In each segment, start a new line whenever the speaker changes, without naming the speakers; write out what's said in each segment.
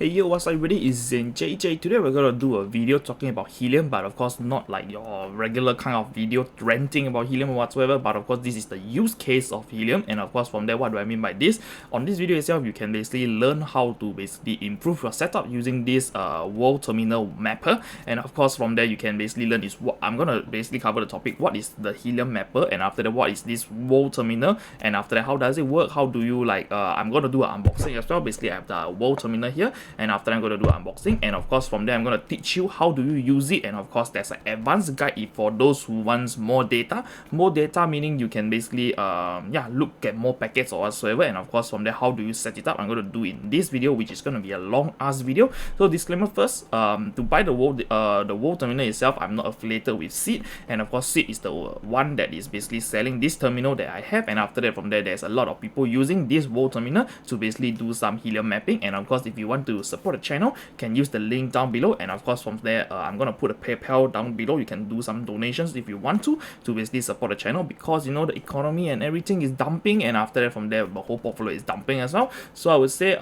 Hey yo, what's up everybody, it's JJ. Today we're gonna do a video talking about Helium, but of course not like your regular kind of video ranting about Helium or whatsoever, but of course this is the use case of Helium, and of course from there, what do I mean by this? On this video itself, you can basically learn how to basically improve your setup using this Wio Terminal mapper, and of course from there you can basically learn is what I'm gonna basically cover the topic, what is the Helium mapper, and after that what is this Wio Terminal, and after that how does it work, how do you like, I'm gonna do an unboxing as well. Basically I have the Wio Terminal here, and after that I'm going to do an unboxing, and of course from there I'm going to teach you how do you use it, and of course there's an advanced guide for those who wants more data meaning you can basically look at more packets or whatsoever, and of course from there how do you set it up, I'm going to do in this video, which is going to be a long ass video. So disclaimer first, to buy the Wio terminal itself, I'm not affiliated with Seed, and of course Seed is the one that is basically selling this terminal that I have, and after that from there there's a lot of people using this Wio terminal to basically do some Helium mapping, and of course if you want to support the channel, can use the link down below, and of course from there I'm gonna put a PayPal down below. You can do some donations if you want to basically support the channel, because you know the economy and everything is dumping, and after that from there the whole portfolio is dumping as well. So I would say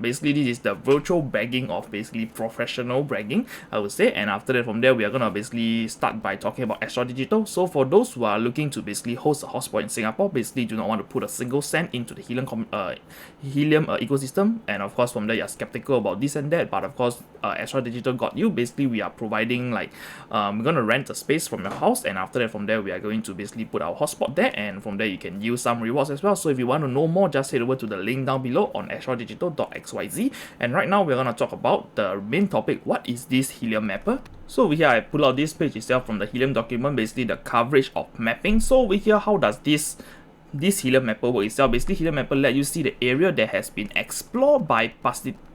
basically this is the virtual bragging of basically professional bragging, I would say, and after that from there we are gonna basically start by talking about AstralDigital. So for those who are looking to basically host a hotspot in Singapore, basically do not want to put a single cent into the Helium ecosystem, and of course from there you're skeptical about this and that, but of course AstralDigital got you. Basically we are providing like we're gonna rent a space from your house, and after that from there we are going to basically put our hotspot there, and from there you can use some rewards as well. So if you want to know more, just head over to the link down below on astraldigital.xyz, and right now we're gonna talk about the main topic, what is this Helium mapper. So over here I pull out this page itself from the Helium document, basically the coverage of mapping. So over here, how does this Helium mapper work itself? Basically Helium mapper let you see the area that has been explored by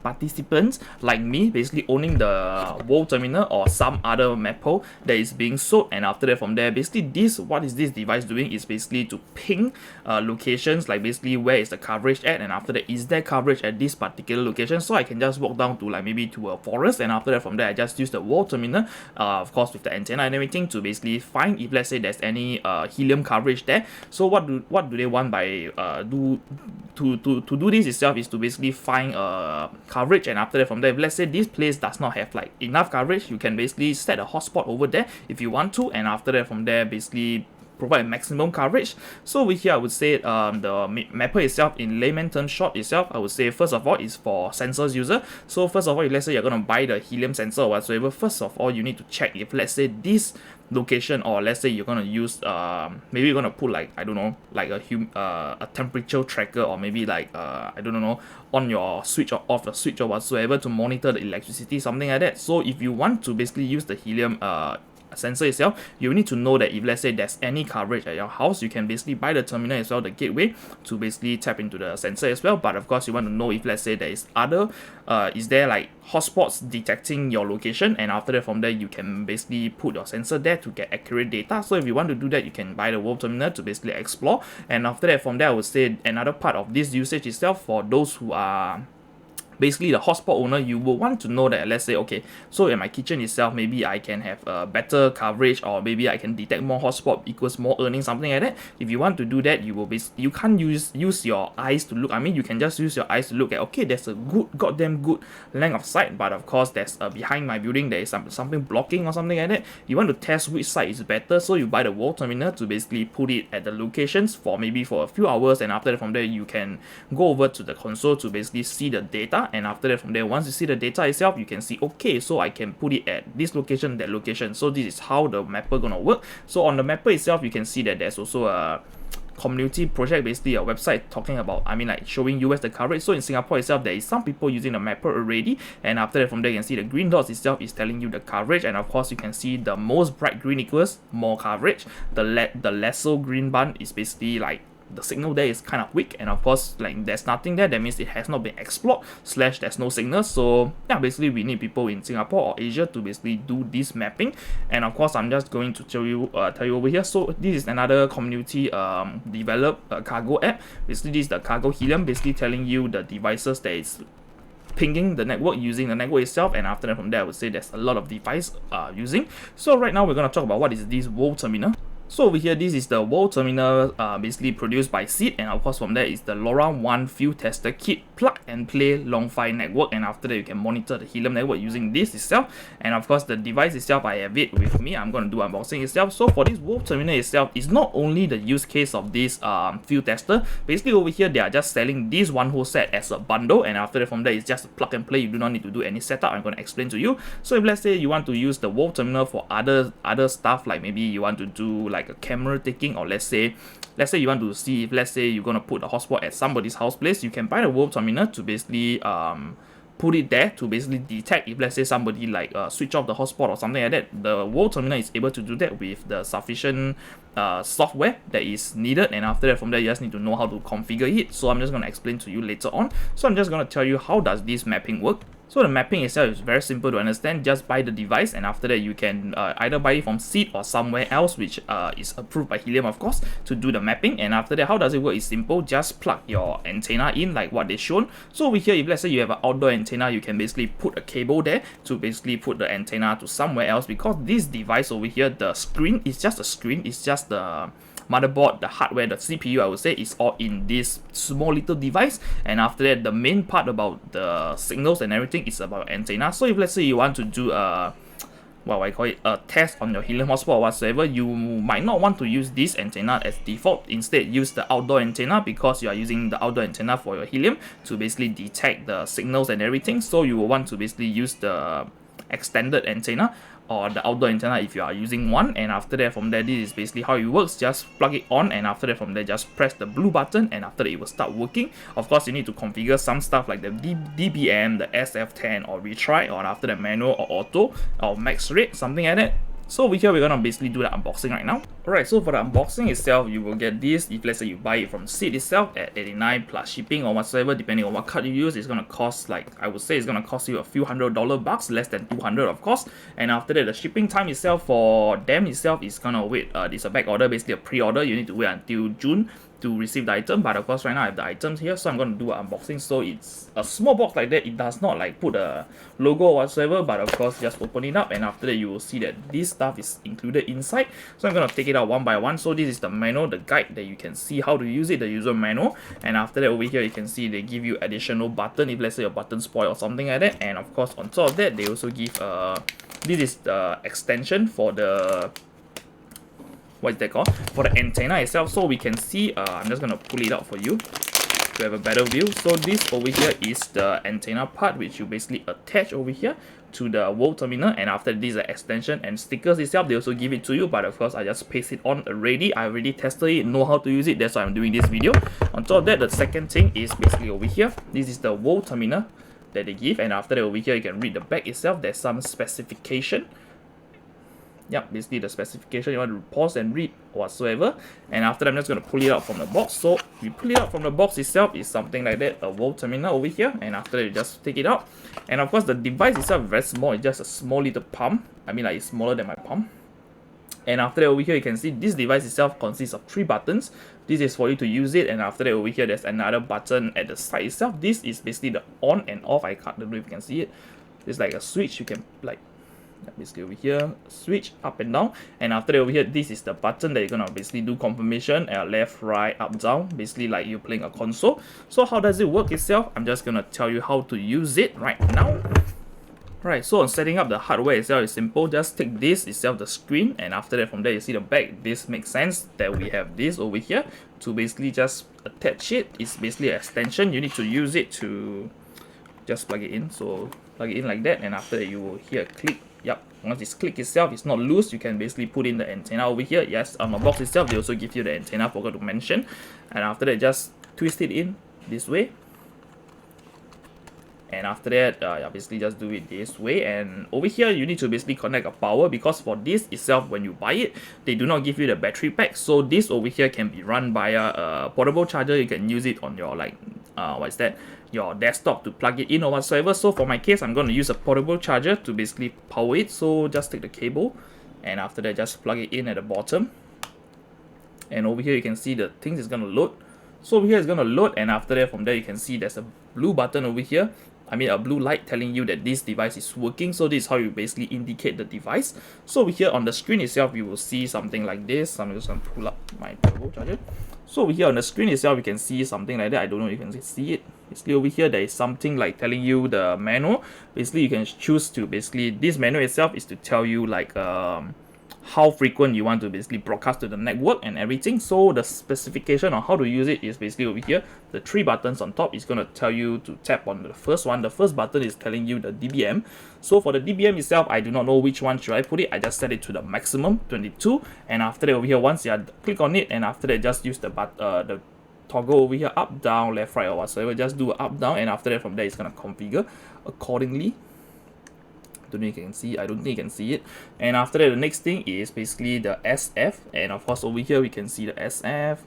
participants like me, basically owning the Wio terminal or some other mapper that is being sold, and after that from there basically what is this device doing is basically to ping locations, like basically where is the coverage at, and after that is there coverage at this particular location. So I can just walk down to like maybe to a forest, and after that from there I just use the Wio terminal, of course with the antenna and everything, to basically find if let's say there's any Helium coverage there. So what do they want by to do this itself is to basically find coverage, and after that from there, if let's say this place does not have like enough coverage, you can basically set a hotspot over there if you want to, and after that from there basically provide maximum coverage. So over here I would say the mapper itself, in layman terms short itself, I would say first of all is for sensors user. So first of all, if let's say you're gonna buy the Helium sensor or whatsoever, first of all you need to check if let's say this location, or let's say you're gonna use maybe you're gonna put like, I don't know, like a temperature tracker, or maybe like I don't know, on your switch or off the switch or whatsoever to monitor the electricity, something like that. So if you want to basically use the Helium sensor itself, you need to know that if let's say there's any coverage at your house, you can basically buy the terminal as well, the gateway, to basically tap into the sensor as well. But of course you want to know if let's say there is other is there like hotspots detecting your location, and after that from there you can basically put your sensor there to get accurate data. So if you want to do that, you can buy the Wio terminal to basically explore, and after that from there I would say another part of this usage itself, for those who are basically the hotspot owner, you will want to know that let's say, okay, so in my kitchen itself maybe I can have better coverage, or maybe I can detect more hotspot equals more earnings, something like that. If you want to do that, you can't use your eyes to look, I mean you can just use your eyes to look at, okay, there's a goddamn good length of sight, but of course there's behind my building there is something blocking or something like that. You want to test which side is better, so you buy the Wio terminal to basically put it at the locations for maybe for a few hours, and after that from there you can go over to the console to basically see the data, and after that from there, once you see the data itself, you can see, okay, so I can put it at this location, that location. So this is how the mapper gonna work. So on the mapper itself, you can see that there's also a community project, basically a website talking about, I mean like showing you as the coverage. So in Singapore itself, there is some people using the mapper already, and after that from there you can see the green dots itself is telling you the coverage, and of course you can see the most bright green equals more coverage, the lesser green band is basically like the signal there is kind of weak, and of course like there's nothing there, that means it has not been explored / there's no signal. So yeah, basically we need people in Singapore or Asia to basically do this mapping, and of course I'm just going to tell you over here. So this is another community developed cargo app. Basically this is the cargo Helium, basically telling you the devices that is pinging the network using the network itself, and after that from there I would say there's a lot of device using. So right now we're going to talk about what is this Wio terminal. So over here, this is the Wio terminal basically produced by Seed, and of course from there is the LoRaWAN field tester kit plug and play long-fi network, and after that you can monitor the Helium network using this itself. And of course the device itself, I have it with me. I'm going to do unboxing itself. So for this Wio terminal itself, is not only the use case of this field tester. Basically over here they are just selling this one whole set as a bundle, and after that from there it's just a plug and play. You do not need to do any setup. I'm going to explain to you. So if let's say you want to use the Wio terminal for other stuff, like maybe you want to do like a camera taking, or let's say you want to see if let's say you're going to put a hotspot at somebody's house place, you can buy the Wio terminal to basically put it there to basically detect if let's say somebody like switch off the hotspot or something like that. The Wio terminal is able to do that with the sufficient software that is needed, and after that from there you just need to know how to configure it. So I'm just going to explain to you later on. So I'm just going to tell you how does this mapping work. So the mapping itself is very simple to understand. Just buy the device, and after that you can either buy it from Seed or somewhere else which is approved by Helium, of course, to do the mapping. And after that, how does it work? It's simple. Just plug your antenna in like what they shown. So over here, if let's say you have an outdoor antenna, you can basically put a cable there to basically put the antenna to somewhere else, because this device over here, the screen is just a screen. It's just the motherboard, the hardware, the CPU, I would say, is all in this small little device. And after that, the main part about the signals and everything is about antenna. So if let's say you want to do a a test on your Helium hotspot or whatsoever, you might not want to use this antenna as default. Instead, use the outdoor antenna, because you are using the outdoor antenna for your Helium to basically detect the signals and everything. So you will want to basically use the extended antenna or the outdoor antenna if you are using one. And after that from there, this is basically how it works. Just plug it on, and after that from there just press the blue button, and after that it will start working. Of course you need to configure some stuff like the DBM, the SF10 or retry, or after that manual or auto or max rate, something like that. So over here we're gonna basically do the unboxing right now. Alright, so for the unboxing itself, you will get this if let's say you buy it from Seed itself at 89 plus shipping or whatsoever, depending on what card you use. It's gonna cost, like I would say, it's gonna cost you a few $100 less than 200 of course. And after that, the shipping time itself for them itself is gonna wait. It's a back order, basically a pre-order. You need to wait until June to receive the item, but of course right now I have the items here, so I'm going to do an unboxing. So it's a small box like that. It does not like put a logo or whatsoever, but of course just open it up, and after that you will see that this stuff is included inside. So I'm going to take it out one by one. So this is the manual, the guide that you can see how to use it, the user manual. And after that, over here you can see they give you additional button if let's say your button spoil or something like that. And of course on top of that, they also give this is the extension for the what is that called, for the antenna itself. So we can see, I'm just gonna pull it out for you to have a better view. So this over here is the antenna part, which you basically attach over here to the Wio terminal. And after this is the extension and stickers itself, they also give it to you, but of course I just paste it on already. I already tested it, know how to use it, that's why I'm doing this video. On top of that, the second thing is basically over here. This is the Wio terminal that they give, and after that over here you can read the back itself. There's some specification. Yep, basically the specification. You want to pause and read whatsoever. And after that, I'm just going to pull it out from the box. So you pull it out from the box itself is something like that, a Wio terminal over here. And after that, you just take it out. And of course, the device itself is very small. It's just a small little palm. I mean, like it's smaller than my palm. And after that, over here you can see this device itself consists of 3 buttons. This is for you to use it, and after that over here there's another button at the side itself. This is basically the on and off. I don't know if you can see it. It's like a switch. You can like basically over here switch up and down, and after that over here this is the button that you're gonna basically do confirmation, left, right, up, down, basically like you're playing a console. So how does it work itself? I'm just gonna tell you how to use it right now. Right, so on setting up the hardware itself is simple. Just take this itself, the screen, and after that from there you see the back. This makes sense that we have this over here to basically just attach it. It's basically an extension. You need to use it to just plug it in. So plug it in like that, and after that you will hear a click. Yep, once it's click itself, it's not loose, you can basically put in the antenna over here. Yes, on the box itself they also give you the antenna, forgot to mention. And after that just twist it in this way. And after that, basically just do it this way. And over here, you need to basically connect a power, because for this itself, when you buy it, they do not give you the battery pack. So this over here can be run via a portable charger. You can use it on your your desktop to plug it in or whatsoever. So for my case, I'm going to use a portable charger to basically power it. So just take the cable, and after that, just plug it in at the bottom. And over here, you can see the things is going to load. So over here it's going to load, and after that, from there, you can see there's a blue button over here. a blue light telling you that this device is working. So this is how you basically indicate the device. So over here on the screen itself, you will see something like this. I'm just going to pull up my turbo charger. So over here on the screen itself, you can see something like that. I don't know if you can see it. Basically over here, there is something like telling you the manual. Basically, you can choose to basically, this manual itself is to tell you like how frequent you want to basically broadcast to the network and everything. So the specification on how to use it is basically over here. The 3 buttons on top is going to tell you to tap on the first one. The first button is telling you the dBm. So for the dBm itself, I do not know which one should I put it. I just set it to the maximum 22, and after that over here, once you click on it, and after that just use the toggle over here, up, down, left, right, or whatsoever. Just do up, down, and after that from there it's going to configure accordingly. I don't think you can see it. And after that, the next thing is basically the SF, and of course over here we can see the SF.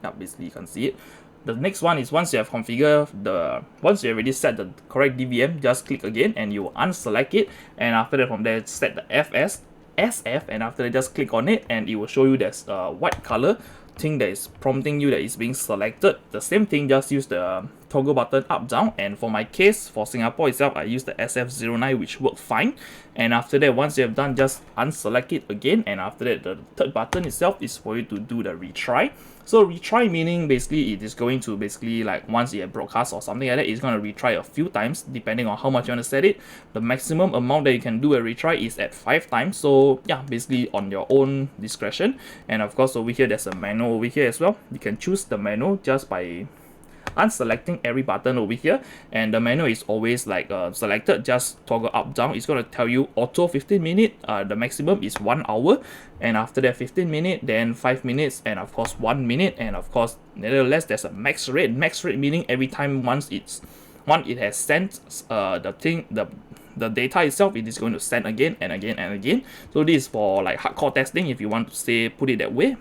Yeah, basically you can see it. The next one is once you have configured once you already set the correct dBm, just click again and you will unselect it, and after that from there set the SF, and after that just click on it and it will show you there's a white color thing that is prompting you that is being selected. The same thing, just use the toggle button up, down, and for my case, for Singapore itself, I use the SF09, which worked fine. And after that, once you have done, just unselect it again, and after that, the third button itself is for you to do the retry. So retry meaning basically it is going to basically like once you have broadcast or something like that, it's going to retry a few times depending on how much you want to set it. The maximum amount that you can do a retry is at 5 times. So yeah, basically on your own discretion. And of course over here there's a manual over here as well. You can choose the manual just by unselecting every button over here, and the menu is always like selected, just toggle up, down. It's going to tell you auto 15 minute, the maximum is 1 hour, and after that 15 minute, then 5 minutes, and of course 1 minute, and of course nevertheless there's a max rate meaning every time once it has sent the data itself, it is going to send again and again and again. So this is for like hardcore testing, if you want to say put it that way.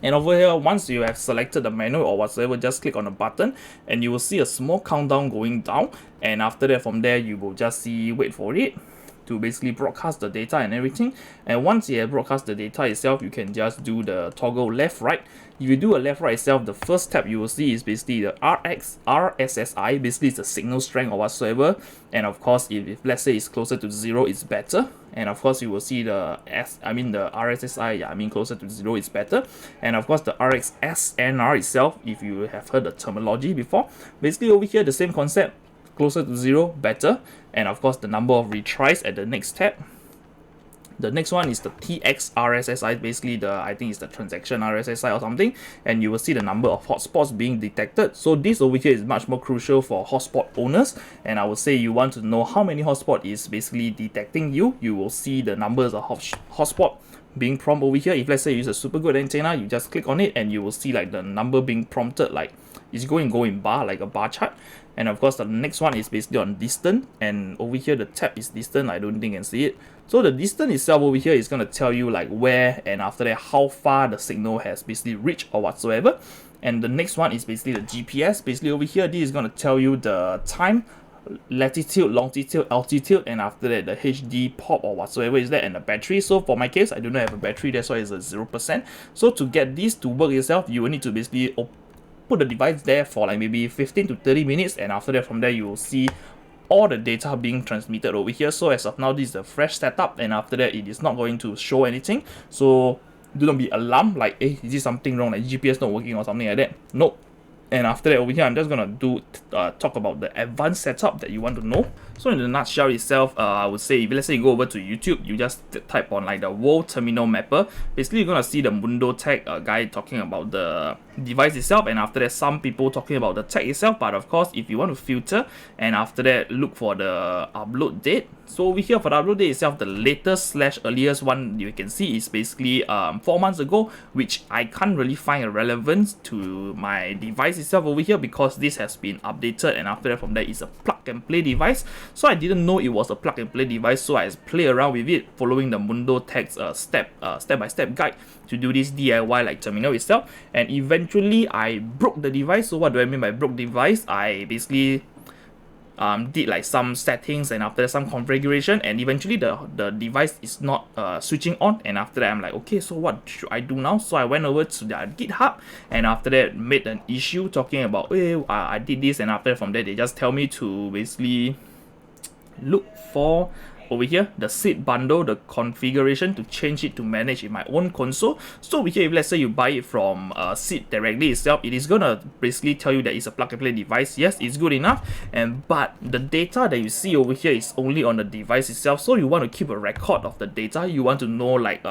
And over here, once you have selected the menu or whatsoever, just click on the button and you will see a small countdown going down. And after that, from there, you will just wait for it to basically broadcast the data and everything. And once you have broadcast the data itself, you can just do the toggle left, right. If you do a left, right itself, the first tab you will see is basically the RSSI, basically it's the signal strength or whatsoever. And of course, if let's say it's closer to 0, it's better. And of course, you will see the RSSI, closer to 0 is better. And of course, the RXSNR itself, if you have heard the terminology before, basically over here, the same concept, closer to 0, better. And of course, the number of retries at the next tab. The next one is the TX RSSI, basically I think it's the transaction RSSI or something, and you will see the number of hotspots being detected. So this over here is much more crucial for hotspot owners, and I would say you want to know how many hotspot is basically detecting you. You will see the numbers of hotspot being prompted over here. If let's say you use a super good antenna, you just click on it and you will see like the number being prompted, like it's going in bar, like a bar chart. And of course the next one is basically on distance, and over here the tab is distance. I don't think you can see it. So the distance itself over here is going to tell you like where, and after that how far the signal has basically reached or whatsoever. And the next one is basically the GPS. Basically over here, this is going to tell you the time, latitude, longitude, altitude, and after that the HD pop or whatsoever is that, and the battery. So for my case, I do not have a battery, that's why it's a 0%. So to get this to work itself, you will need to basically put the device there for like maybe 15 to 30 minutes, and after that from there you will see all the data being transmitted over here. So as of now, this is a fresh setup, and after that it is not going to show anything. So do not be alarmed like, hey, is this something wrong, like GPS not working or something like that? Nope. And after that over here, I'm just gonna talk about the advanced setup that you want to know. So in the nutshell itself, I would say if let's say you go over to YouTube, you just type on like the Wio Terminal mapper. Basically, you're gonna see the Mundo tag guy talking about the device itself, and after that some people talking about the tag itself. But of course, if you want to filter and after that look for the upload date. So over here for the upload date itself, the latest / earliest one you can see is basically 4 months ago, which I can't really find a relevance to my device itself over here because this has been updated, and after that from there is a plug and play device. So I didn't know it was a plug and play device, so I play around with it following the Mundo Tag's step-by-step guide to do this DIY like terminal itself, and eventually I broke the device. So what do I mean by broke device? I basically did like some settings and after that some configuration, and eventually the device is not switching on. And after that I'm like, okay, so what should I do now? So I went over to their GitHub and after that made an issue talking about, hey, I did this, and after that from there they just tell me to basically look for over here the seed bundle, the configuration to change it to manage in my own console. So over here, if let's say you buy it from seed directly itself, it is gonna basically tell you that it's a plug and play device. Yes, it's good enough, and but the data that you see over here is only on the device itself. So you want to keep a record of the data. You want to know like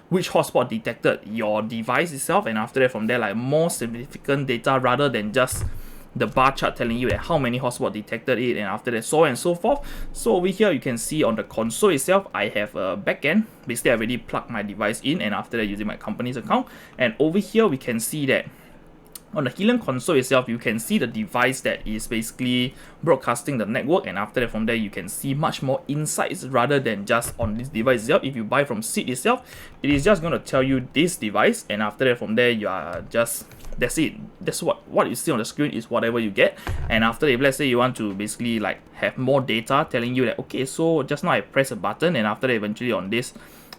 which hotspot detected your device itself, and after that from there like more significant data rather than just the bar chart telling you that how many hotspot detected it, and after that so on and so forth. So over here you can see on the console itself I have a backend. Basically I already plugged my device in, and after that using my company's account, and over here we can see that on the Helium console itself you can see the device that is basically broadcasting the network, and after that from there you can see much more insights rather than just on this device itself. If you buy from seed itself, it is just going to tell you this device, and after that from there you are just, that's it. That's what you see on the screen is whatever you get. And after, if let's say you want to basically like have more data telling you that, okay, so just now I press a button, and after that eventually on this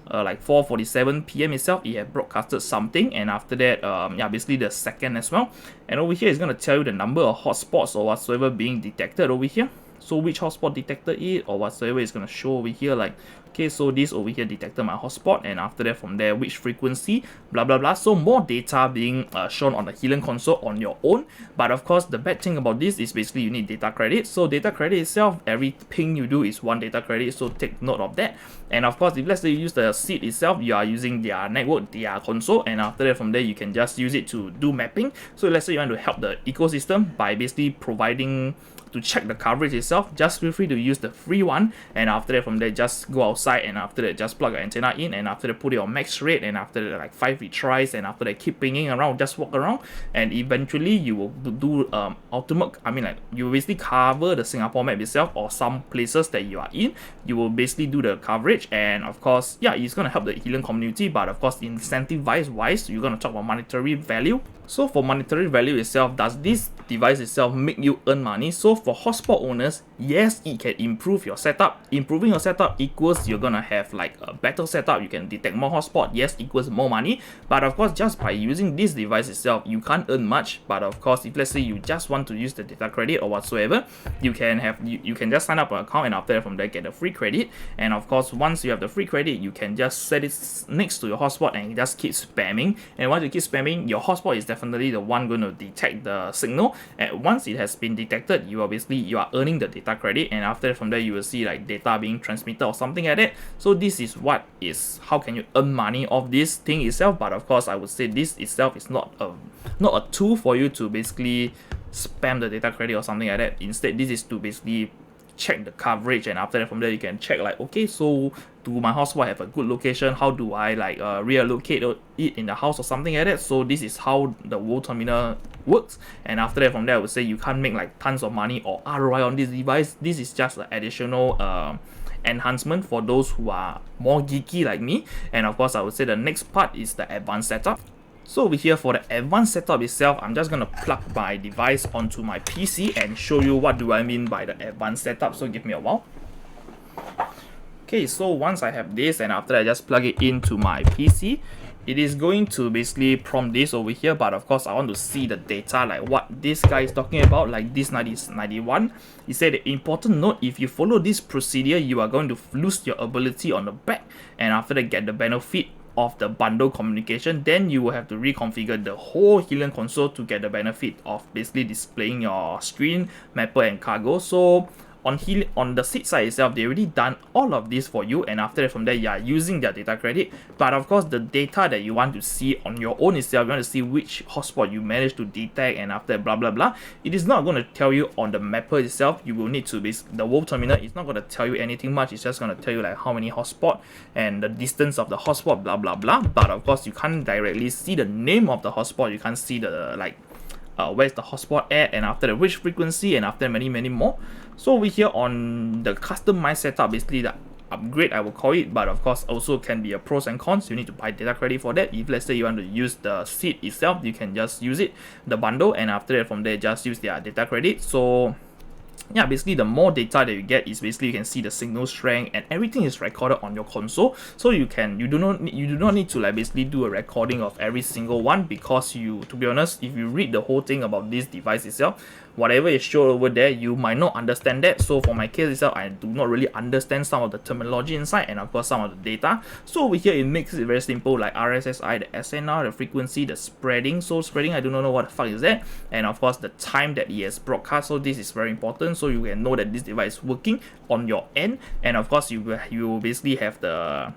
like 4:47 p.m. itself it had broadcasted something, and after that yeah, basically the second as well. And over here it's going to tell you the number of hotspots or whatsoever being detected over here. So which hotspot detected it or whatsoever is going to show over here, like, okay, so this over here detected my hotspot, and after that from there which frequency, blah blah blah. So more data being shown on the Helium console on your own. But of course the bad thing about this is basically you need data credit. So data credit itself, every ping you do is 1 data credit, so take note of that. And of course if let's say you use the seed itself, you are using their network, their console, and after that from there you can just use it to do mapping. So let's say you want to help the ecosystem by basically providing to check the coverage itself, just feel free to use the free one, and after that from there just go outside, and after that just plug your antenna in, and after that put it on max rate, and after that like 5 retries, and after that keep pinging around, just walk around, and eventually you will do ultimate, I mean like you will basically cover the Singapore map itself or some places that you are in. You will basically do the coverage, and of course yeah, it's gonna help the Helium community. But of course incentive wise you're gonna talk about monetary value. So for monetary value itself, does this device itself make you earn money? So for hotspot owners, yes, it can improve your setup. Improving your setup equals you're gonna have like a better setup, you can detect more hotspot, yes, equals more money. But of course just by using this device itself you can't earn much. But of course if let's say you just want to use the data credit or whatsoever, you can have you can just sign up an account, and after that from there get the free credit. And of course once you have the free credit, you can just set it next to your hotspot and just keep spamming. And once you keep spamming, your hotspot is definitely the one going to detect the signal, and once it has been detected, you are earning the data credit, and after that from there you will see like data being transmitted or something like that. So this is how can you earn money off this thing itself. But of course I would say this itself is not a tool for you to basically spam the data credit or something like that. Instead this is to basically check the coverage, and after that from there you can check like, okay, so do my hotspot have a good location, how do I like reallocate it in the house or something like that. So this is how the Wio terminal works. And after that from there I would say you can't make like tons of money or ROI on this device. This is just an additional enhancement for those who are more geeky like me. And of course I would say the next part is the advanced setup. So over here for the advanced setup itself, I'm just going to plug my device onto my PC and show you what do I mean by the advanced setup. So give me a while. Okay, so once I have this, and after I just plug it into my PC, it is going to basically prompt this over here. But of course I want to see the data, like what this guy is talking about, like this 91. He said, important note, if you follow this procedure you are going to lose your ability on the back, and after that get the benefit of the bundle communication. Then you will have to reconfigure the whole Helium console to get the benefit of basically displaying your screen, mapper and cargo. So on the seed side itself, they already done all of this for you, and after that from there you are using their data credit. But of course the data that you want to see on your own itself, you want to see which hotspot you managed to detect, and after blah blah blah, it is not going to tell you on the mapper itself. You will need to the Wio terminal is not going to tell you anything much. It's just going to tell you like how many hotspot and the distance of the hotspot, blah blah blah. But of course you can't directly see the name of the hotspot, you can't see the like where's the hotspot at, and after that which frequency, and after many more. So over here on the customized setup, basically the upgrade I will call it, but of course also can be a pros and cons. You need to buy data credit for that. If let's say you want to use the seed itself, you can just use it, the bundle, and after that from there just use their data credit. So yeah, basically the more data that you get is basically you can see the signal strength and everything is recorded on your console. So you do not need to like basically do a recording of every single one, because to be honest, if you read the whole thing about this device itself, whatever is shown over there, you might not understand that. So for my case itself, I do not really understand some of the terminology inside and of course some of the data. So over here it makes it very simple, like RSSI, the SNR, the frequency, the spreading. So spreading, I do not know what the fuck is that, and of course the time that it has broadcast. So this is very important, so you can know that this device is working on your end, and of course you will basically have the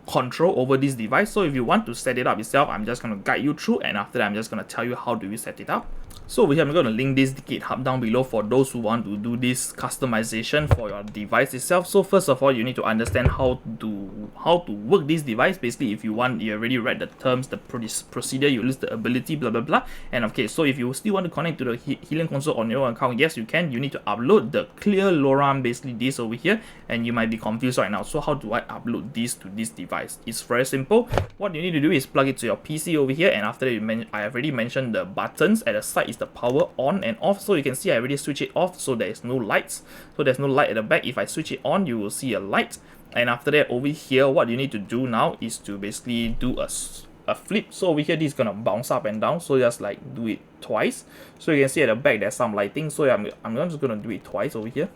control over this device. So if you want to set it up yourself, I'm just going to guide you through, and after that I'm just going to tell you how do you set it up. So over here I'm going to link this GitHub down below for those who want to do this customization for your device itself. So first of all, you need to understand how to work this device. Basically, if you already read the terms, the procedure, you list the ability, blah blah blah. And okay, so if you still want to connect to the Helium console on your own account, yes you can. You need to upload the clear LoRaWAN, basically this over here, and you might be confused right now. So how do I upload this to this device? It's very simple. What you need to do is plug it to your PC over here, and after that I have already mentioned the buttons at the side is the power on and off. So you can see I already switch it off, so there is no lights. So there's no light at the back. If I switch it on, you will see a light. And after that, over here, what you need to do now is to basically do a flip. So over here, this is gonna bounce up and down. So just like do it twice. So you can see at the back there's some lighting. So I'm just gonna do it twice over here.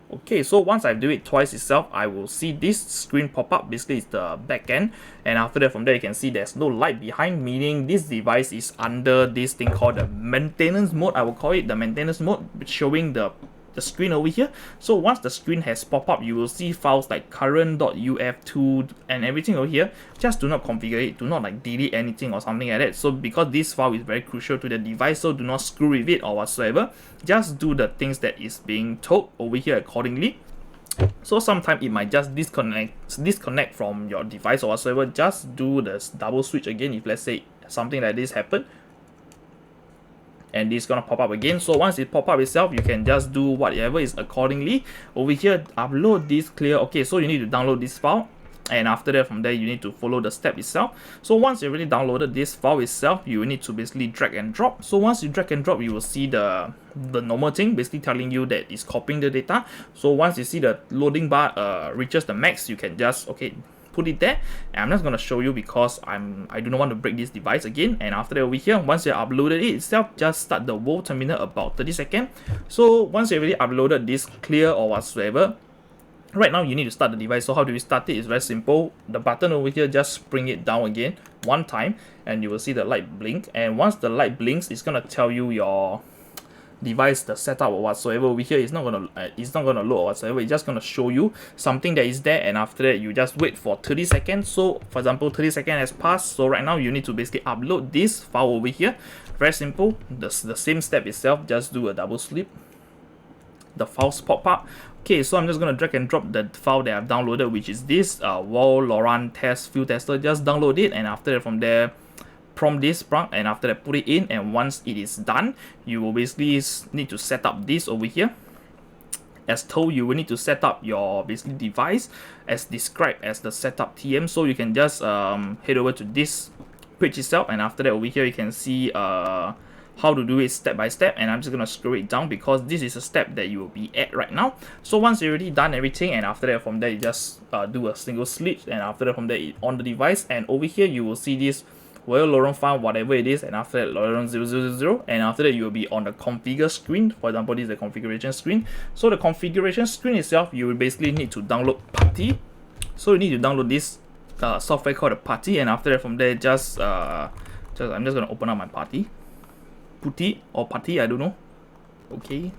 Okay, so once I do it twice itself, I will see this screen pop up. Basically, it's the back end, and after that, from there you can see there's no light behind, meaning this device is under this thing called the maintenance mode. I will call it the maintenance mode, showing the screen over here. So once the screen has popped up, you will see files like current.uf2 and everything over here. Just do not configure it, do not like delete anything or something like that. So because this file is very crucial to the device, so do not screw with it or whatsoever. Just do the things that is being told over here accordingly. So sometimes it might just disconnect from your device or whatsoever. Just do this double switch again if let's say something like this happen, and this is gonna pop up again. So once it pop up itself, you can just do whatever is accordingly. Over here, upload this clear. Okay, so you need to download this file, and after that, from there you need to follow the step itself. So once you already downloaded this file itself, you need to basically drag and drop. So once you drag and drop, you will see the normal thing basically telling you that it's copying the data. So once you see the loading bar reaches the max, you can just put it there, and I'm just going to show you because I do not want to break this device again. And after that, over here, once you uploaded it itself, just start the Wio terminal about 30 seconds. So once you already uploaded this clear or whatsoever, right now you need to start the device. So how do we start it? It's very simple. The button over here, just bring it down again one time, and you will see the light blink. And once the light blinks, it's going to tell you your device, the setup or whatsoever. Over here, it's not gonna load or whatsoever. It's just gonna show you something that is there, and after that you just wait for 30 seconds. So for example, 30 seconds has passed, so right now you need to basically upload this file over here. Very simple. The same step itself, just do a double slip, the files pop up. Okay, so I'm just gonna drag and drop the file that I've downloaded, which is this Wio LoRaWAN test field tester. Just download it, and after that, from there, prompt this prompt, and after that put it in. And once it is done, you will basically need to set up this over here. As told, you will need to set up your basically device as described as the setup TM. So you can just head over to this page itself, and after that, over here you can see how to do it step by step, and I'm just gonna scroll it down because this is a step that you will be at right now. So once you already done everything, and after that, from there you just do a single slip, and after that, from there on the device, and over here you will see this Wio LoRaWAN file, whatever it is, and after that LoRaWAN 000, and after that you will be on the configure screen. For example, this is the configuration screen. So the configuration screen itself, you will basically need to download PuTTY. So you need to download this software called a PuTTY, and after that, from there, I'm just gonna open up my PuTTY or PuTTY, I don't know. Okay.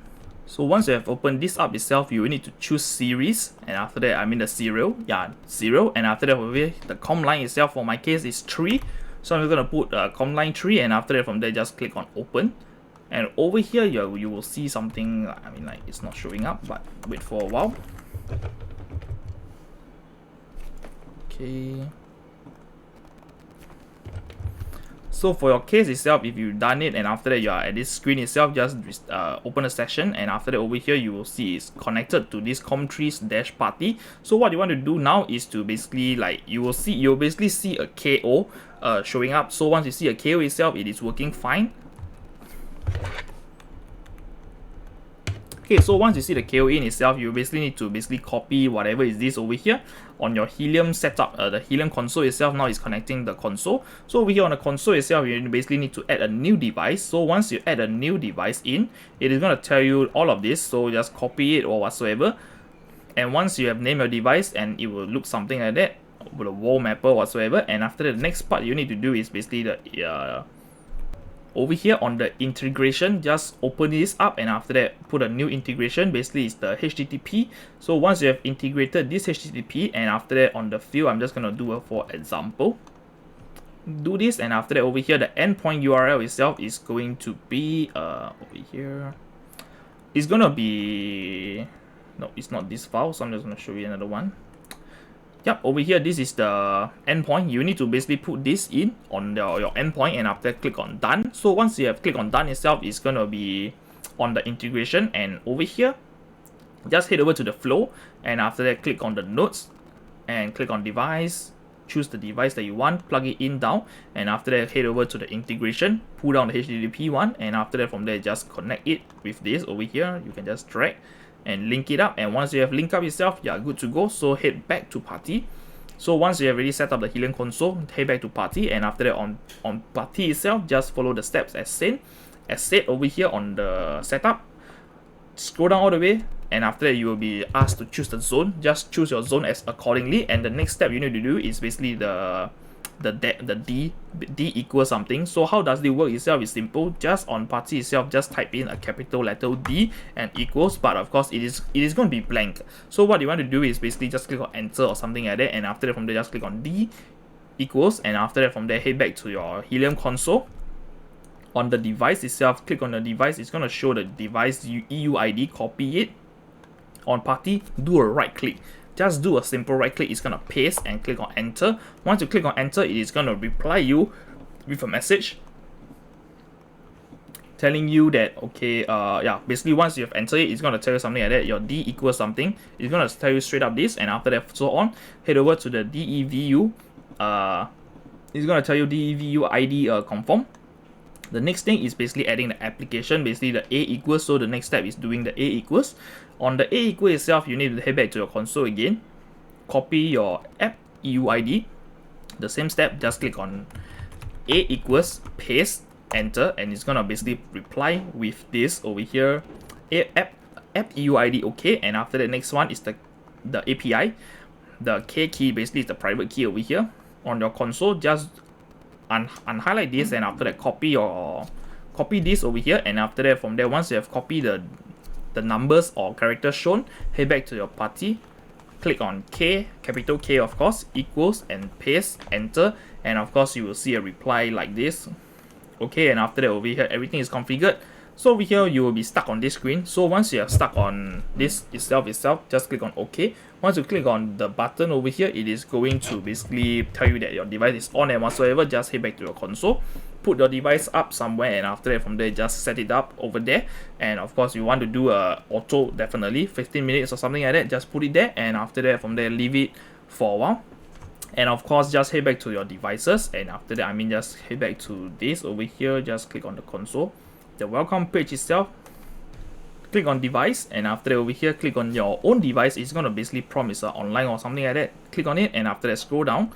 So once you have opened this up itself, you will need to choose series, and after that, I mean the serial, serial, and after that, over here, the COM line itself, for my case, is 3. So I'm just gonna put COM line 3, and after that, from there, just click on open. And over here, you will see something. I mean, like, it's not showing up, but wait for a while. Okay. So for your case itself, if you've done it and after that you are at this screen itself, just open a session, and after that, over here you will see it's connected to this COM3/PuTTY. So what you want to do now is to basically, like, you'll basically see a KO showing up. So once you see a KO itself, it is working fine. Okay, so once you see the KO in itself, you basically need to copy whatever is this over here on your Helium setup. The Helium console itself now is connecting the console. So over here on the console itself, you basically need to add a new device. So once you add a new device in, it is going to tell you all of this. So just copy it or whatsoever. And once you have named your device, and it will look something like that with a wall mapper whatsoever. And after that, the next part you need to do is basically the over here on the integration, just open this up, and after that put a new integration. Basically it's the HTTP. So once you have integrated this HTTP, and after that on the field, I'm just gonna do a for example, do this, and after that over here the endpoint URL itself is going to be over here, it's gonna be, no, it's not this file, so I'm just gonna show you another one. Yep, over here this is the endpoint. You need to basically put this in on your endpoint, and after click on done. So once you have clicked on done itself, it's gonna be on the integration, and over here just head over to the flow, and after that click on the nodes and click on device, choose the device that you want, plug it in down, and after that head over to the integration, pull down the HTTP one, and after that from there just connect it with this over here. You can just drag and link it up, and once you have linked up yourself, you are good to go. So head back to party. So once you have already set up the Helium console, head back to party, and after that on party itself, just follow the steps as said over here on the setup. Scroll down all the way, and after that you will be asked to choose the zone. Just choose your zone as accordingly, and the next step you need to do is basically the D equals something. So how does it work itself is simple. Just on party itself, just type in a capital letter D and equals, but of course it is going to be blank. So what you want to do is basically just click on enter or something like that, and after that from there just click on D equals, and after that from there head back to your Helium console. On the device itself, click on the device. It's going to show the device EUID, copy it. On party, do a right click. Just do a simple right click. It's gonna paste and click on enter. Once you click on enter, it is gonna reply you with a message telling you that okay, yeah, basically once you have entered it, it's gonna tell you something like that. Your D equals something. It's gonna tell you straight up this, and after that, so on. Head over to the DEVU. It's gonna tell you DEVU ID conform. The next thing is basically adding the application, basically the A equals. So the next step is doing the A equals. On the A equal itself, you need to head back to your console again, copy your app EUID. The same step, just click on A equals, paste, enter, and it's gonna basically reply with this over here, app EUID, okay. And after the next one is the API. The K key basically is the private key over here. On your console, just unhighlight this, and after that copy this over here, and after that from there, once you have copied the numbers or characters shown, head back to your party, click on K, capital K of course, equals, and paste, enter, and of course you will see a reply like this, okay. And after that over here everything is configured. So over here you will be stuck on this screen. So once you are stuck on this itself, just click on OK. Once you click on the button over here, it is going to basically tell you that your device is on and whatsoever. Just head back to your console, put your device up somewhere, and after that from there just set it up over there. And of course you want to do a auto, definitely 15 minutes or something like that, just put it there, and after that from there leave it for a while. And of course just head back to your devices, and after that just head back to this over here, just click on the console, the welcome page itself, click on device, and after that over here click on your own device. It's gonna basically prompt it's online or something like that. Click on it, and after that scroll down,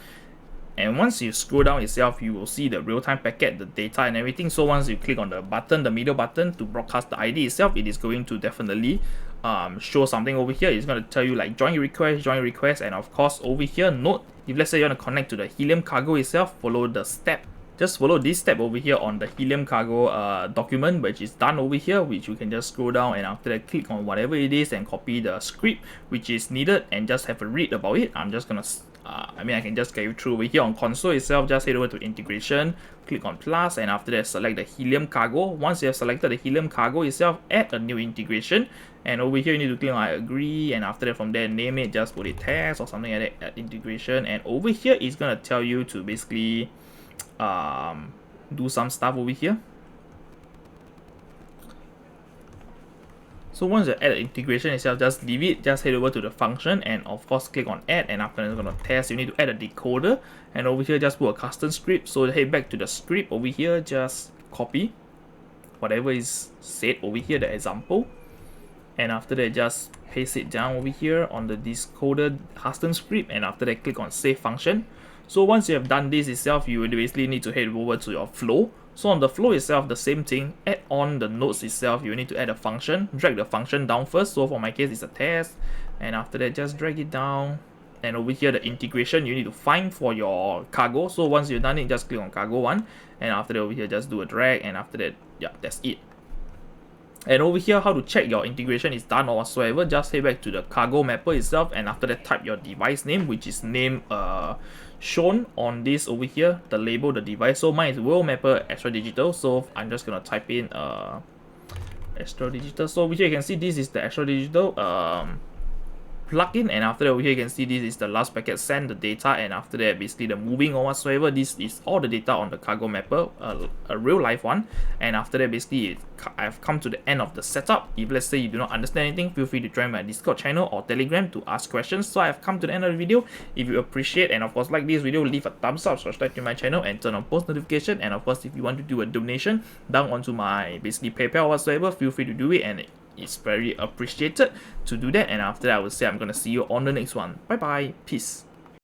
and once you scroll down itself, you will see the real-time packet, the data and everything. So once you click on the button, the middle button to broadcast the ID itself, it is going to definitely show something over here. It's going to tell you like join request, and of course over here note, if let's say you want to connect to the Helium cargo itself, follow the step. Just follow this step over here on the Helium cargo document, which is done over here, which you can just scroll down, and after that click on whatever it is and copy the script which is needed, and just have a read about it. I'm just gonna I can just get you through over here on console itself. Just head over to integration, click on plus, and after that select the Helium cargo. Once you have selected the Helium cargo itself, add a new integration, and over here you need to click on I agree, and after that from there name it, just put it test or something like that, add integration, and over here it's gonna tell you to basically do some stuff over here. So once you add the integration itself, just leave it, just head over to the function, and of course click on add, and after it's gonna test, you need to add a decoder, and over here just put a custom script. So head back to the script over here, just copy whatever is said over here, the example, and after that just paste it down over here on the discoded custom script, and after that click on save function. So once you have done this itself, you will basically need to head over to your flow. So on the flow itself, the same thing, add on the nodes itself, you need to add a function, drag the function down first. So for my case it's a test, and after that just drag it down, and over here the integration you need to find for your cargo. So once you've done it, just click on cargo 1, and after that over here just do a drag, and after that, yeah, that's it. And over here, how to check your integration is done or whatsoever, just head back to the cargo mapper itself, and after that type your device name, which is name shown on this over here, the label, the device. So mine is World Mapper AstralDigital, so I'm just gonna type in AstralDigital. So over here you can see this is the AstralDigital plugin, and after that over here you can see this is the last packet send the data, and after that basically the moving or whatsoever, this is all the data on the cargo mapper, a real life one. And after that basically I've come to the end of the setup. If let's say you do not understand anything, feel free to join my Discord channel or Telegram to ask questions. So I've come to the end of the video. If you appreciate and of course like this video, leave a thumbs up, subscribe to my channel, and turn on post notification. And of course if you want to do a donation down onto my basically PayPal or whatsoever, feel free to do it, and it's very appreciated to do that. And after that I would say I'm gonna see you on the next one. Bye bye, peace.